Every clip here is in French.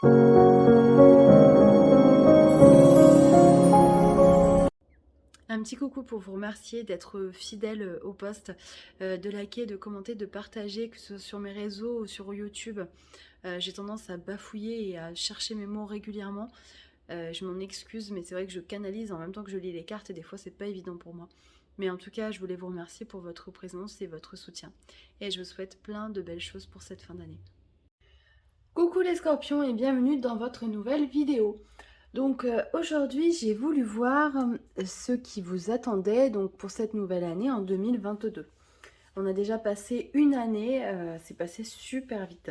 Un petit coucou pour vous remercier d'être fidèle au post, de liker, de commenter, de partager, que ce soit sur mes réseaux ou sur YouTube. J'ai tendance à bafouiller et à chercher mes mots régulièrement. Je m'en excuse, mais c'est vrai que je canalise en même temps que je lis les cartes et des fois c'est pas évident pour moi. Mais en tout cas, je voulais vous remercier pour votre présence et votre soutien. Et je vous souhaite plein de belles choses pour cette fin d'année. Coucou les scorpions et bienvenue dans votre nouvelle vidéo. Donc aujourd'hui j'ai voulu voir ce qui vous attendait donc pour cette nouvelle année en 2022. On a déjà passé une année, c'est passé super vite.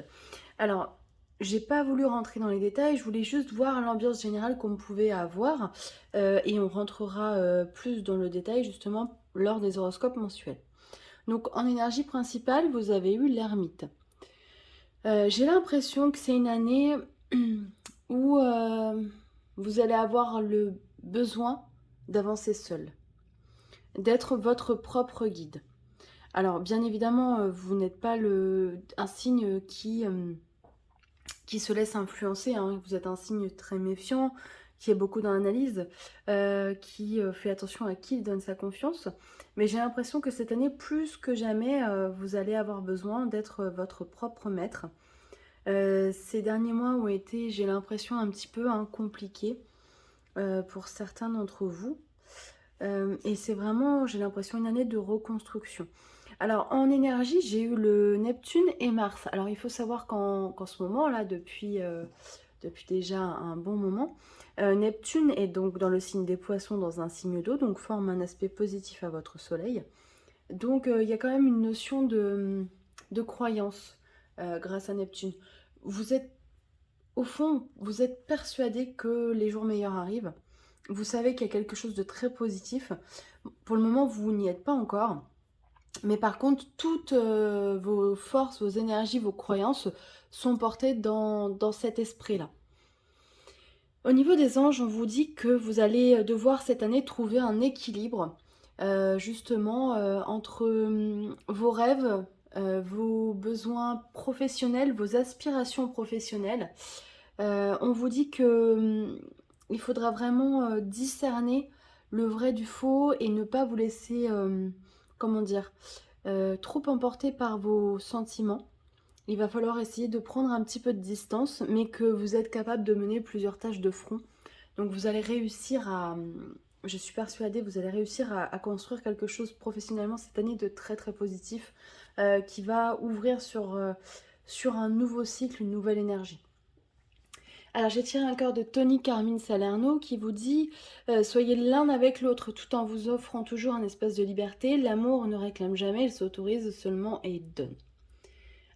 Alors j'ai pas voulu rentrer dans les détails, je voulais juste voir l'ambiance générale qu'on pouvait avoir et on rentrera plus dans le détail justement lors des horoscopes mensuels. Donc en énergie principale vous avez eu l'ermite. J'ai l'impression que c'est une année où vous allez avoir le besoin d'avancer seul, d'être votre propre guide. Alors, bien évidemment, vous n'êtes pas un signe qui se laisse influencer, hein. Vous êtes un signe très méfiant, qui est beaucoup dans l'analyse, qui fait attention à qui il donne sa confiance. Mais j'ai l'impression que cette année, plus que jamais, vous allez avoir besoin d'être votre propre maître. Ces derniers mois ont été, j'ai l'impression, un petit peu compliqués pour certains d'entre vous. Et c'est vraiment, j'ai l'impression, une année de reconstruction. Alors, en énergie, j'ai eu le Neptune et Mars. Alors, il faut savoir qu'en ce moment, là, depuis déjà un bon moment, Neptune est donc dans le signe des poissons, dans un signe d'eau, donc forme un aspect positif à votre soleil. Donc, il y a quand même une notion de croyance grâce à Neptune. Vous êtes, au fond, vous êtes persuadé que les jours meilleurs arrivent. Vous savez qu'il y a quelque chose de très positif. Pour le moment, vous n'y êtes pas encore. Mais par contre, toutes vos forces, vos énergies, vos croyances sont portées dans cet esprit-là. Au niveau des anges, on vous dit que vous allez devoir cette année trouver un équilibre justement entre vos rêves, vos besoins professionnels, vos aspirations professionnelles. On vous dit que il faudra vraiment discerner le vrai du faux et ne pas vous laisser, comment dire, trop emporter par vos sentiments. Il va falloir essayer de prendre un petit peu de distance, mais que vous êtes capable de mener plusieurs tâches de front. Donc vous allez réussir je suis persuadée, vous allez réussir à construire quelque chose professionnellement cette année de très très positif, qui va ouvrir sur un nouveau cycle, une nouvelle énergie. Alors j'ai tiré un cœur de Tony Carmine Salerno qui vous dit soyez l'un avec l'autre tout en vous offrant toujours un espace de liberté. L'amour ne réclame jamais, il s'autorise seulement et donne.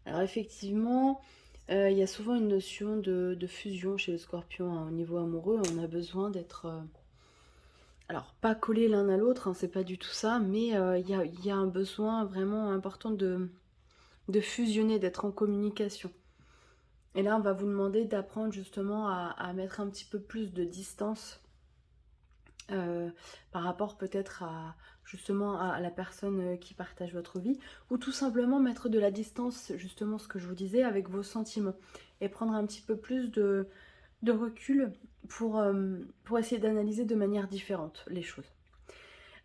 Alors effectivement, il y a souvent une notion de fusion chez le scorpion au niveau amoureux. On a besoin d'être... alors pas collés l'un à l'autre, hein, c'est pas du tout ça, mais il y a un besoin vraiment important de fusionner, d'être en communication. Et là, on va vous demander d'apprendre justement à mettre un petit peu plus de distance par rapport peut-être justement à la personne qui partage votre vie, ou tout simplement mettre de la distance, justement ce que je vous disais, avec vos sentiments, et prendre un petit peu plus de recul pour essayer d'analyser de manière différente les choses.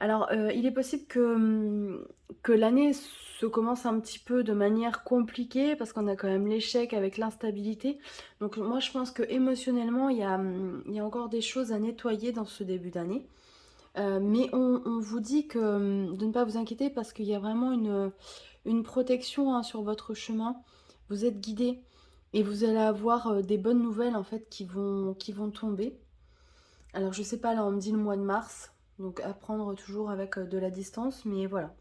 Alors, il est possible que l'année se commence un petit peu de manière compliquée parce qu'on a quand même l'échec avec l'instabilité. Donc moi, je pense que émotionnellement, il y a encore des choses à nettoyer dans ce début d'année. Mais on vous dit de ne pas vous inquiéter parce qu'il y a vraiment une protection sur votre chemin. Vous êtes guidé et vous allez avoir des bonnes nouvelles en fait qui vont tomber. Alors je sais pas, là on me dit le mois de mars, donc à prendre toujours avec de la distance, mais voilà.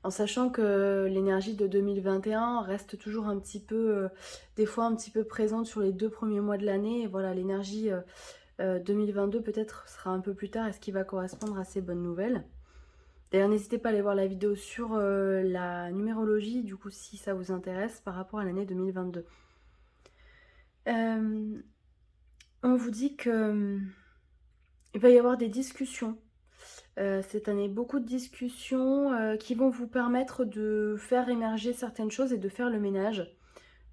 En sachant que l'énergie de 2021 reste toujours un petit peu, des fois un petit peu présente sur les 2 premiers mois de l'année. Et voilà, l'énergie 2022 peut-être sera un peu plus tard et ce qui va correspondre à ces bonnes nouvelles. D'ailleurs, n'hésitez pas à aller voir la vidéo sur la numérologie, du coup, si ça vous intéresse, par rapport à l'année 2022. On vous dit que il va y avoir des discussions cette année, beaucoup de discussions qui vont vous permettre de faire émerger certaines choses et de faire le ménage,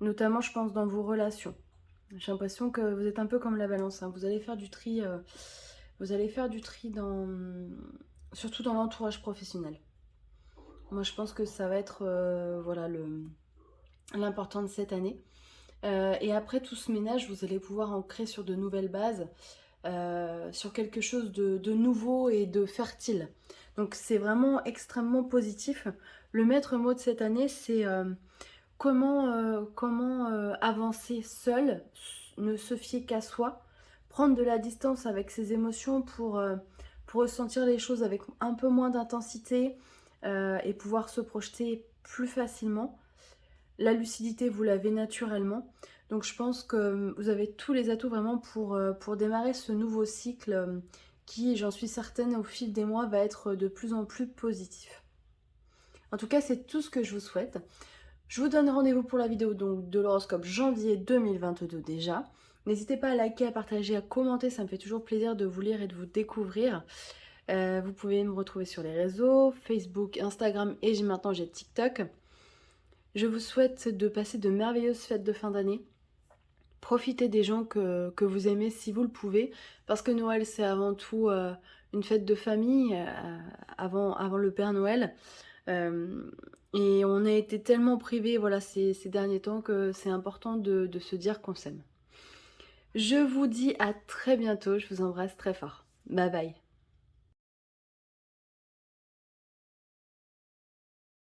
notamment je pense dans vos relations. J'ai l'impression que vous êtes un peu comme la balance, hein. Vous allez faire du tri, dans, surtout dans l'entourage professionnel. Moi, je pense que ça va être voilà, l'important de cette année. Et après tout ce ménage, vous allez pouvoir ancrer sur de nouvelles bases, sur quelque chose de nouveau et de fertile. Donc c'est vraiment extrêmement positif. Le maître mot de cette année, c'est comment avancer seul, ne se fier qu'à soi, prendre de la distance avec ses émotions pour ressentir les choses avec un peu moins d'intensité et pouvoir se projeter plus facilement. La lucidité, vous l'avez naturellement. Donc je pense que vous avez tous les atouts vraiment pour démarrer ce nouveau cycle qui, j'en suis certaine, au fil des mois, va être de plus en plus positif. En tout cas, c'est tout ce que je vous souhaite. Je vous donne rendez-vous pour la vidéo donc, de l'horoscope janvier 2022 déjà. N'hésitez pas à liker, à partager, à commenter, ça me fait toujours plaisir de vous lire et de vous découvrir. Vous pouvez me retrouver sur les réseaux, Facebook, Instagram et maintenant j'ai TikTok. Je vous souhaite de passer de merveilleuses fêtes de fin d'année. Profitez des gens que vous aimez si vous le pouvez, parce que Noël c'est avant tout une fête de famille, avant le Père Noël. Et on a été tellement privés voilà, ces derniers temps que c'est important de se dire qu'on s'aime. Je vous dis à très bientôt, je vous embrasse très fort. Bye bye.